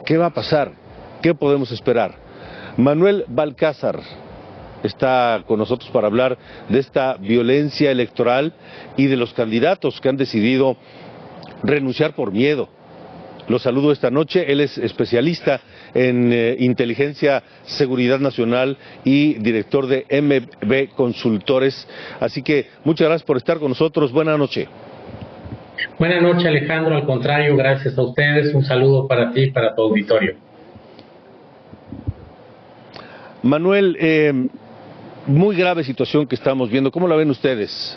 ¿Qué va a pasar? ¿Qué podemos esperar? Manuel Balcázar está con nosotros para hablar de esta violencia electoral y de los candidatos que han decidido renunciar por miedo. Lo saludo esta noche, él es especialista en inteligencia, seguridad nacional y director de MB Consultores. Así que muchas gracias por estar con nosotros, buenas noches. Buenas noches, Alejandro, al contrario, gracias a ustedes, un saludo para ti y para tu auditorio. Manuel, muy grave situación que estamos viendo, ¿cómo la ven ustedes?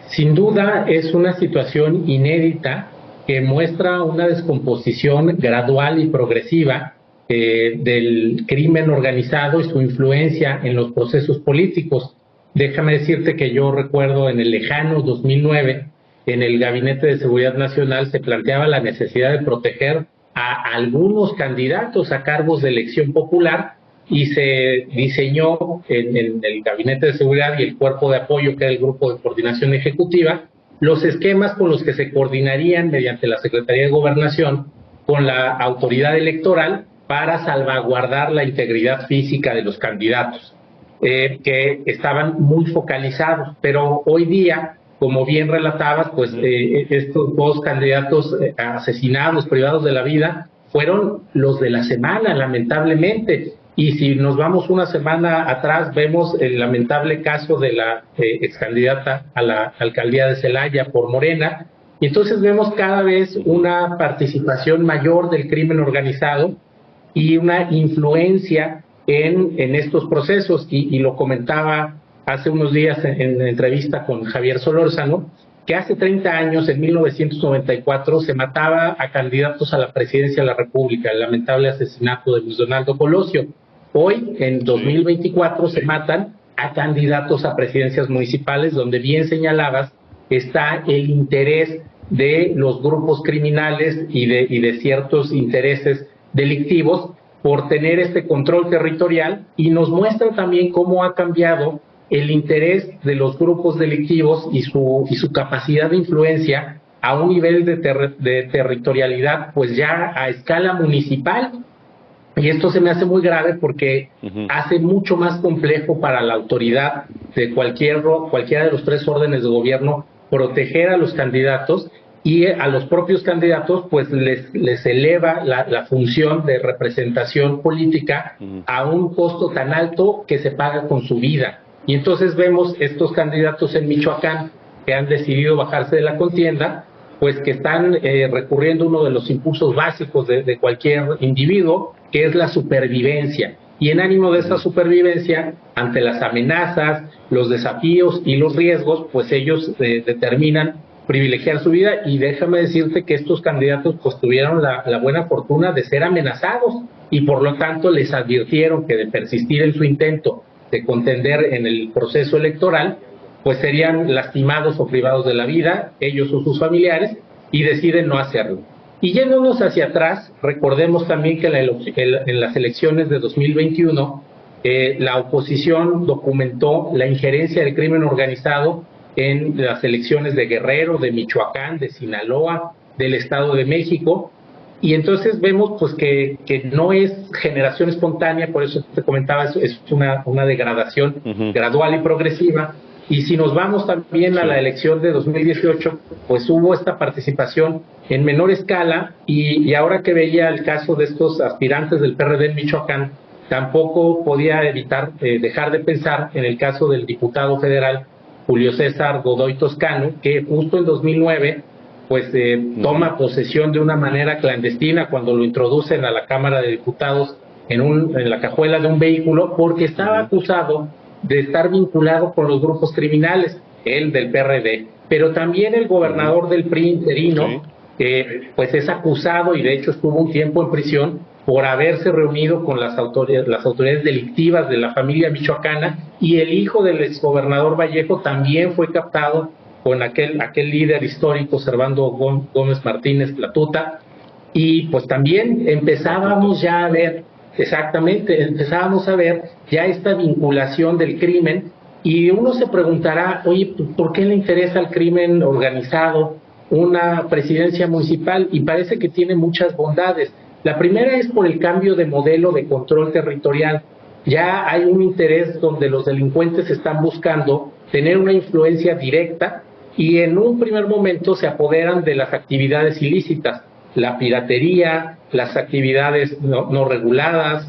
Sin duda es una situación inédita que muestra una descomposición gradual y progresiva del crimen organizado y su influencia en los procesos políticos. Déjame decirte que yo recuerdo en el lejano 2009, en el Gabinete de Seguridad Nacional se planteaba la necesidad de proteger a algunos candidatos a cargos de elección popular y se diseñó en el Gabinete de Seguridad y el Cuerpo de Apoyo, que era el Grupo de Coordinación Ejecutiva, los esquemas con los que se coordinarían mediante la Secretaría de Gobernación con la autoridad electoral para salvaguardar la integridad física de los candidatos, que estaban muy focalizados. Pero hoy día, como bien relatabas, pues estos dos candidatos asesinados, privados de la vida, fueron los de la semana, lamentablemente. Y si nos vamos una semana atrás, vemos el lamentable caso de la excandidata a la alcaldía de Celaya por Morena, y entonces vemos cada vez una participación mayor del crimen organizado y una influencia en estos procesos, y lo comentaba hace unos días en entrevista con Javier Solórzano, que hace 30 años, en 1994, se mataba a candidatos a la presidencia de la República, el lamentable asesinato de Luis Donaldo Colosio. Hoy, en 2024, se matan a candidatos a presidencias municipales, donde bien señalabas, está el interés de los grupos criminales y de ciertos intereses delictivos por tener este control territorial, y nos muestra también cómo ha cambiado el interés de los grupos delictivos y su capacidad de influencia a un nivel de territorialidad, pues ya a escala municipal. Y esto se me hace muy grave porque hace mucho más complejo para la autoridad de cualquiera de los tres órdenes de gobierno proteger a los candidatos, y a los propios candidatos pues les eleva la función de representación política a un costo tan alto que se paga con su vida. Y entonces vemos estos candidatos en Michoacán que han decidido bajarse de la contienda, pues que están recurriendo a uno de los impulsos básicos de cualquier individuo, que es la supervivencia. Y en ánimo de esa supervivencia, ante las amenazas, los desafíos y los riesgos, pues ellos determinan privilegiar su vida. Y déjame decirte que estos candidatos pues tuvieron la buena fortuna de ser amenazados, y por lo tanto les advirtieron que de persistir en su intento de contender en el proceso electoral, pues serían lastimados o privados de la vida, ellos o sus familiares, y deciden no hacerlo. Y yéndonos hacia atrás, recordemos también que en las elecciones de 2021, la oposición documentó la injerencia del crimen organizado en las elecciones de Guerrero, de Michoacán, de Sinaloa, del Estado de México. Y entonces vemos pues que no es generación espontánea, por eso te comentaba, es una degradación gradual y progresiva. Y si nos vamos también a la elección de 2018, pues hubo esta participación en menor escala, y ahora que veía el caso de estos aspirantes del PRD en Michoacán, tampoco podía evitar dejar de pensar en el caso del diputado federal Julio César Godoy Toscano, que justo en 2009 pues toma posesión de una manera clandestina cuando lo introducen a la Cámara de Diputados en la cajuela de un vehículo, porque estaba acusado de estar vinculado con los grupos criminales, él del PRD, pero también el gobernador del PRI interino, pues es acusado, y de hecho estuvo un tiempo en prisión por haberse reunido con las autoridades delictivas de la familia michoacana, y el hijo del exgobernador Vallejo también fue captado con aquel líder histórico, Servando Gómez Martínez Platuta. Y pues también empezábamos ya a ver ya esta vinculación del crimen, y uno se preguntará, oye, ¿por qué le interesa al crimen organizado una presidencia municipal? Y parece que tiene muchas bondades. La primera es por el cambio de modelo de control territorial. Ya hay un interés donde los delincuentes están buscando tener una influencia directa y en un primer momento se apoderan de las actividades ilícitas, la piratería, las actividades no reguladas,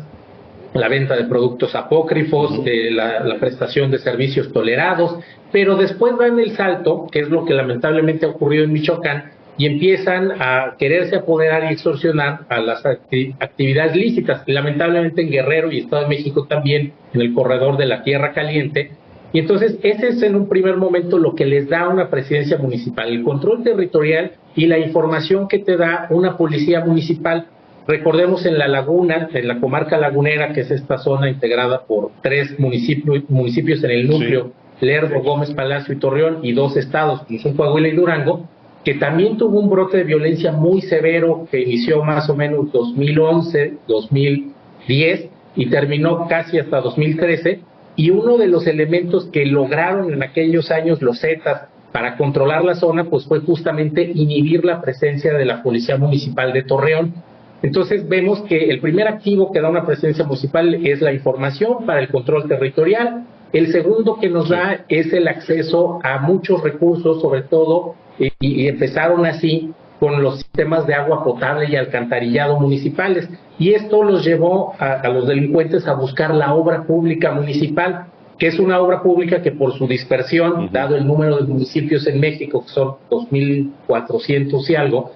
la venta de productos apócrifos, la prestación de servicios tolerados, pero después dan el salto, que es lo que lamentablemente ha ocurrido en Michoacán, y empiezan a quererse apoderar y extorsionar a las actividades lícitas, y lamentablemente en Guerrero y Estado de México también, en el corredor de la Tierra Caliente. Y entonces ese es en un primer momento lo que les da una presidencia municipal, el control territorial y la información que te da una policía municipal. Recordemos en La Laguna, en la comarca lagunera, que es esta zona integrada por 3 municipios en el núcleo, sí. Lerdo, Gómez Palacio y Torreón, y 2 estados, como son Coahuila y Durango, que también tuvo un brote de violencia muy severo que inició más o menos 2011, 2010 y terminó casi hasta 2013, y uno de los elementos que lograron en aquellos años los Zetas para controlar la zona pues fue justamente inhibir la presencia de la Policía Municipal de Torreón. Entonces vemos que el primer activo que da una presidencia municipal es la información para el control territorial. El segundo que nos da es el acceso a muchos recursos, sobre todo, y empezaron así con los sistemas de agua potable y alcantarillado municipales. Y esto los llevó a los delincuentes a buscar la obra pública municipal, que es una obra pública que por su dispersión, dado el número de municipios en México, que son 2.400 y algo,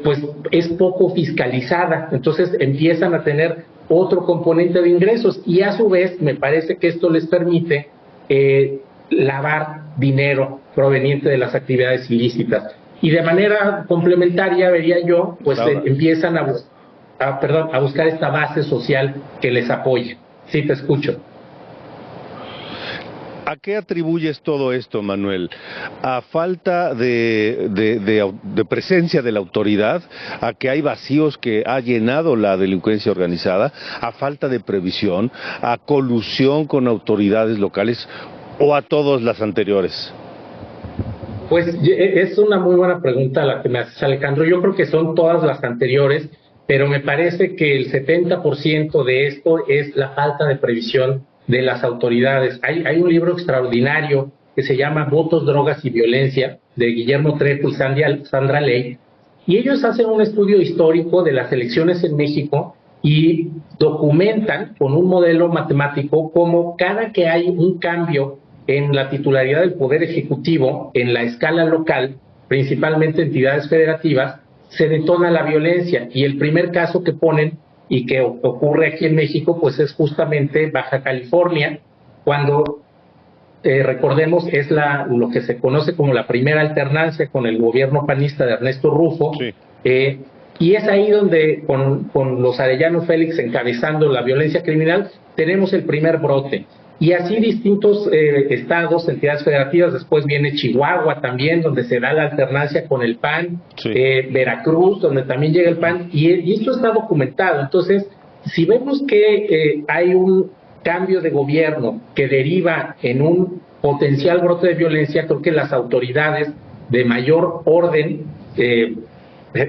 pues es poco fiscalizada. Entonces empiezan a tener otro componente de ingresos y a su vez me parece que esto les permite lavar dinero proveniente de las actividades ilícitas. Y de manera complementaria, vería yo, pues empiezan a buscar esta base social que les apoye. Sí, te escucho. ¿A qué atribuyes todo esto, Manuel? ¿A falta de presencia de la autoridad? ¿A que hay vacíos que ha llenado la delincuencia organizada? ¿A falta de previsión? ¿A colusión con autoridades locales? ¿O a todas las anteriores? Pues es una muy buena pregunta la que me haces, Alejandro. Yo creo que son todas las anteriores, pero me parece que el 70% de esto es la falta de previsión de las autoridades. Hay un libro extraordinario que se llama Votos, Drogas y Violencia, de Guillermo Trejo y Sandra Ley, y ellos hacen un estudio histórico de las elecciones en México y documentan con un modelo matemático cómo cada que hay un cambio en la titularidad del Poder Ejecutivo en la escala local, principalmente entidades federativas, se detona la violencia. Y el primer caso que ponen y que ocurre aquí en México, pues es justamente Baja California, cuando, recordemos, es lo que se conoce como la primera alternancia con el gobierno panista de Ernesto Rufo, sí. Y es ahí donde, con los Arellano Félix encabezando la violencia criminal, tenemos el primer brote. Y así distintos estados, entidades federativas, después viene Chihuahua también, donde se da la alternancia con el PAN, sí. Veracruz, donde también llega el PAN, y esto está documentado. Entonces, si vemos que hay un cambio de gobierno que deriva en un potencial brote de violencia, creo que las autoridades de mayor orden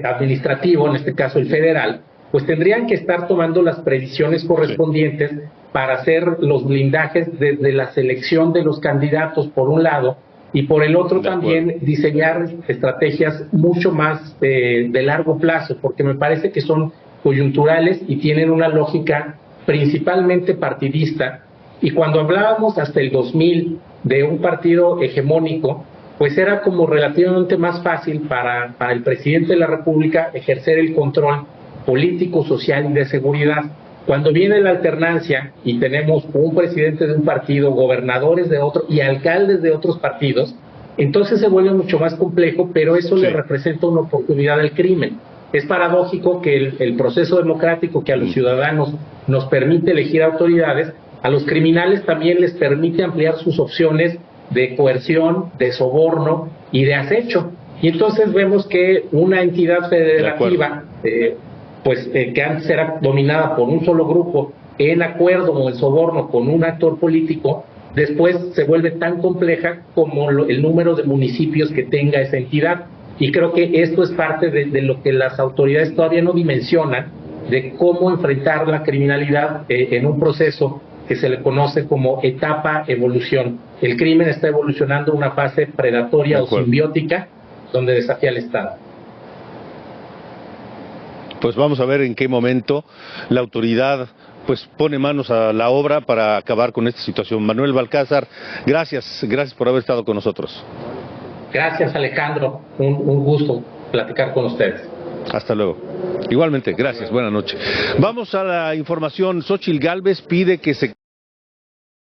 administrativo, en este caso el federal, pues tendrían que estar tomando las previsiones correspondientes sí. para hacer los blindajes desde la selección de los candidatos por un lado y por el otro también diseñar estrategias mucho más de largo plazo, porque me parece que son coyunturales y tienen una lógica principalmente partidista. Y cuando hablábamos hasta el 2000 de un partido hegemónico, pues era como relativamente más fácil para el presidente de la República ejercer el control político, social y de seguridad. Cuando viene la alternancia y tenemos un presidente de un partido, gobernadores de otro y alcaldes de otros partidos, entonces se vuelve mucho más complejo, pero eso sí. le representa una oportunidad al crimen. Es paradójico que el proceso democrático que a los ciudadanos nos permite elegir autoridades, a los criminales también les permite ampliar sus opciones de coerción, de soborno y de acecho. Y entonces vemos que una entidad federativa que antes era dominada por un solo grupo, en acuerdo o en soborno con un actor político, después se vuelve tan compleja como el número de municipios que tenga esa entidad. Y creo que esto es parte de lo que las autoridades todavía no dimensionan, de cómo enfrentar la criminalidad en un proceso que se le conoce como etapa evolución. El crimen está evolucionando a una fase predatoria o simbiótica donde desafía al Estado. Pues vamos a ver en qué momento la autoridad pues pone manos a la obra para acabar con esta situación. Manuel Balcázar, gracias por haber estado con nosotros. Gracias, Alejandro, un gusto platicar con ustedes. Hasta luego. Igualmente, gracias, buenas noches. Vamos a la información. Xóchitl Gálvez pide que se